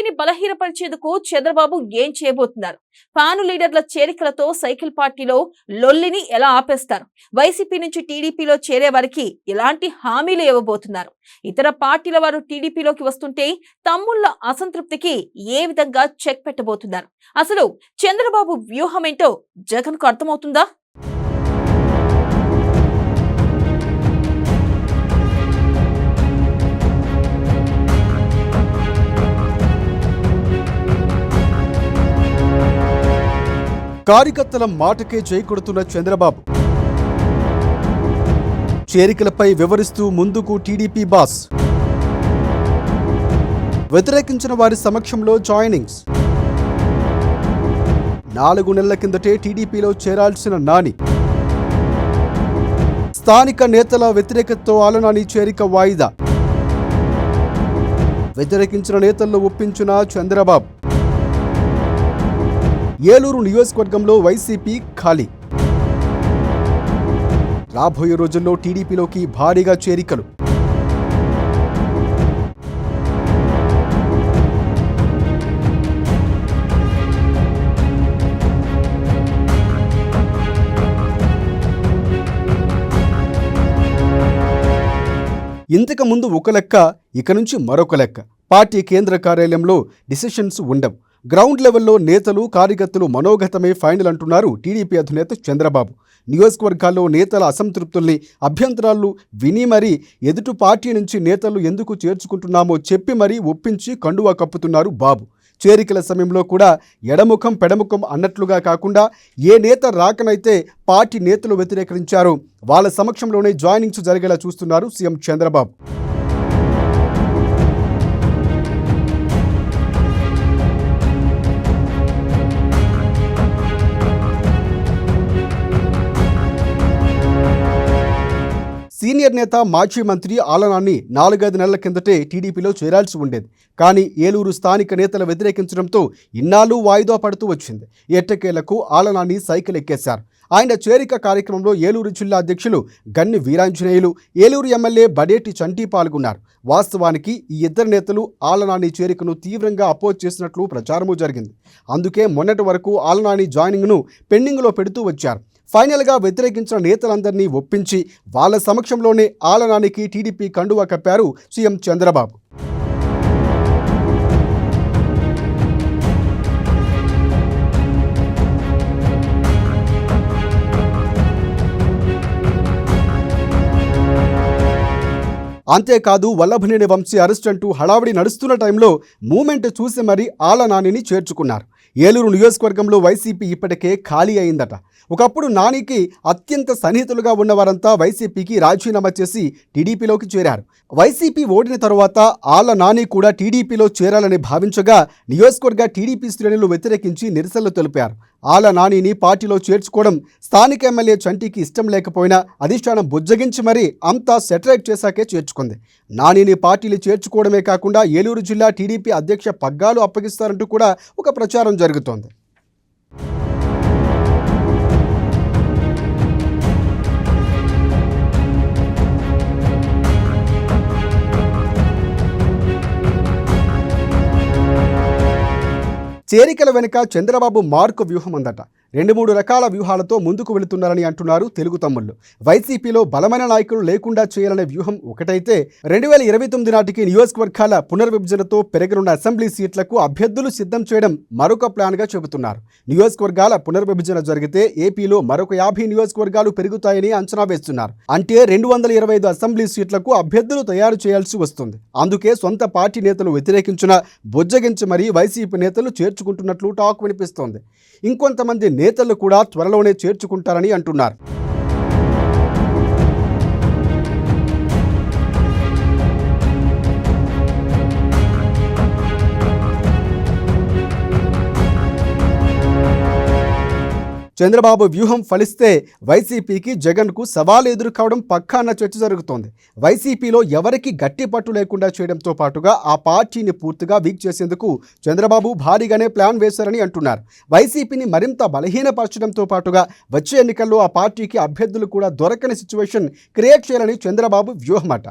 వైసీపీని బలహీనపరిచేందుకు చంద్రబాబు ఏం చేయబోతున్నారు? ఫ్యాను లీడర్ల చేరికలతో సైకిల్ పార్టీలో లొల్లిని ఎలా ఆపేస్తారు? వైసీపీ నుంచి టీడీపీలో చేరే వారికి ఎలాంటి హామీలు ఇవ్వబోతున్నారు? ఇతర పార్టీల వారు టీడీపీలోకి వస్తుంటే తమ్ముళ్ల అసంతృప్తికి ఏ విధంగా చెక్ పెట్టబోతున్నారు? అసలు చంద్రబాబు వ్యూహం ఏంటో జగన్ కు అర్థమవుతుందా? కార్యకర్తల మాటకే చేకొడుతున్న చంద్రబాబు చేరికలపై వివరిస్తూ ముందుకు టీడీపీ బాస్, వ్యతిరేకించిన వారి సమక్షంలో జాయినింగ్స్. 4 నెలల కిందటే టీడీపీలో చేరాల్సిన నాని, స్థానిక నేతల వ్యతిరేకతతో ఆలనాని చేరిక వాయిదా. వ్యతిరేకించిన నేతల్లో ఒప్పించిన చంద్రబాబు. ఏలూరు నియోజకవర్గంలో వైసీపీ ఖాళీ. రాబోయే రోజుల్లో టీడీపీలోకి భారీగా చేరికలు. ఇంతకు ముందు ఒక లెక్క, ఇక నుంచి మరొక లెక్క. పార్టీ కేంద్ర కార్యాలయంలో డిసిషన్స్ ఉండవు. గ్రౌండ్ లెవెల్లో నేతలు కార్యకర్తలు మనోగతమే ఫైనల్ అంటున్నారు టీడీపీ అధినేత చంద్రబాబు. నియోజకవర్గాల్లో నేతల అసంతృప్తుల్ని, అభ్యంతరాలు విని మరీ ఎదుటి పార్టీ నుంచి నేతలు ఎందుకు చేర్చుకుంటున్నామో చెప్పి మరీ ఒప్పించి కండువా కప్పుతున్నారు బాబు. చేరికల సమయంలో కూడా ఎడముఖం పెడముఖం అన్నట్లుగా కాకుండా ఏ నేత రాకనైతే పార్టీ నేతలు వ్యతిరేకించారో వాళ్ళ సమక్షంలోనే జాయినింగ్స్ జరిగేలా చూస్తున్నారు సీఎం చంద్రబాబు. సీనియర్ నేత మాజీ మంత్రి ఆలనాని 4-5 నెలల కిందటే టీడీపీలో చేరాల్సి ఉండేది. కానీ ఏలూరు స్థానిక నేతలు వ్యతిరేకించడంతో ఇన్నాళ్ళు వాయిదా పడుతూ వచ్చింది. ఎట్టకేలకు ఆలనాని సైకిల్ ఎక్కేశారు. ఆయన చేరిక కార్యక్రమంలో ఏలూరు జిల్లా అధ్యక్షులు గన్ని వీరాంజనేయులు, ఏలూరు ఎమ్మెల్యే బడేటి చంటి పాల్గొన్నారు. వాస్తవానికి ఈ ఇద్దరు నేతలు ఆలనాని చేరికను తీవ్రంగా అపోజ్ చేసినట్లు ప్రచారమూ జరిగింది. అందుకే మొన్నటి వరకు ఆలనాని జాయినింగ్ను పెండింగ్లో పెడుతూ వచ్చారు. ఫైనల్గా వ్యతిరేకించిన నేతలందరినీ ఒప్పించి వాళ్ళ సమక్షంలోనే ఆలనానికి టీడీపీ కండువా కప్పారు సీఎం చంద్రబాబు. అంతేకాదు వల్లభనేని వంశీ అరెస్ట్ అంటూ హడావిడి నడుస్తున్న టైంలో మూమెంట్ చూసి మరీ ఆలనానిని చేర్చుకున్నారు. ఏలూరు నియోజకవర్గంలో వైసీపీ ఇప్పటికే ఖాళీ అయిందట. ఒకప్పుడు నానికి అత్యంత సన్నిహితులుగా ఉన్నవారంతా వైసీపీకి రాజీనామా చేసి టీడీపీలోకి చేరారు. వైసీపీ ఓడిన తరువాత ఆళ్ల నాని కూడా టీడీపీలో చేరాలని భావించగా నియోజకవర్గ టీడీపీ శ్రేణులు వ్యతిరేకించి నిరసనలు తెలిపారు. ఆళ్ల నానిని పార్టీలో చేర్చుకోవడం స్థానిక ఎమ్మెల్యే చంటికి ఇష్టం లేకపోయినా అధిష్టానం బుజ్జగించి మరీ అంతా సెటరేట్ చేశాకే చేర్చుకుంది. నానిని పార్టీలు చేర్చుకోవడమే కాకుండా ఏలూరు జిల్లా టీడీపీ అధ్యక్ష పగ్గాలు అప్పగిస్తారంటూ కూడా ఒక ప్రచారం జరుగుతోంది. చేరికల వెనుక చంద్రబాబు మార్కు వ్యూహం ఉందట. 2-3 రకాల వ్యూహాలతో ముందుకు వెళుతున్నారని అంటున్నారు తెలుగు తమ్ముళ్ళు. వైసీపీలో బలమైన నాయకులు లేకుండా చేయాలనే వ్యూహం ఒకటైతే 2029 నాటికి నియోజకవర్గాల పునర్విభజనతో పెరగనున్న అసెంబ్లీ సీట్లకు అభ్యర్థులు సిద్ధం చేయడం మరొక ప్లాన్గా చెబుతున్నారు. నియోజకవర్గాల పునర్విభజన జరిగితే ఏపీలో మరొక 50 నియోజకవర్గాలు పెరుగుతాయని అంచనా వేస్తున్నారు. అంటే 225 అసెంబ్లీ సీట్లకు అభ్యర్థులు తయారు చేయాల్సి వస్తుంది. అందుకే సొంత పార్టీ నేతలు వ్యతిరేకించిన బుజ్జగించి మరీ వైసీపీ నేతలు చేర్చుకుంటున్నట్లు టాక్ వినిపిస్తోంది. ఇంకొంతమంది నేతలు కూడా త్వరలోనే చేర్చుకుంటారని అంటున్నారు. చంద్రబాబు వ్యూహం ఫలిస్తే వైసీపీకి జగన్కు సవాల్ ఎదురు కావడం పక్కా అన్న చర్చ జరుగుతోంది. వైసీపీలో ఎవరికి గట్టి పట్టు లేకుండా చేయడంతో పాటుగా ఆ పార్టీని పూర్తిగా వీక్ చేసేందుకు చంద్రబాబు భారీగానే ప్లాన్ వేశారని అంటున్నారు. వైసీపీని మరింత బలహీనపరచడంతో పాటుగా వచ్చే ఎన్నికల్లో ఆ పార్టీకి అభ్యర్థులు కూడా దొరకని సిచ్యువేషన్ క్రియేట్ చేయాలని చంద్రబాబు వ్యూహమట.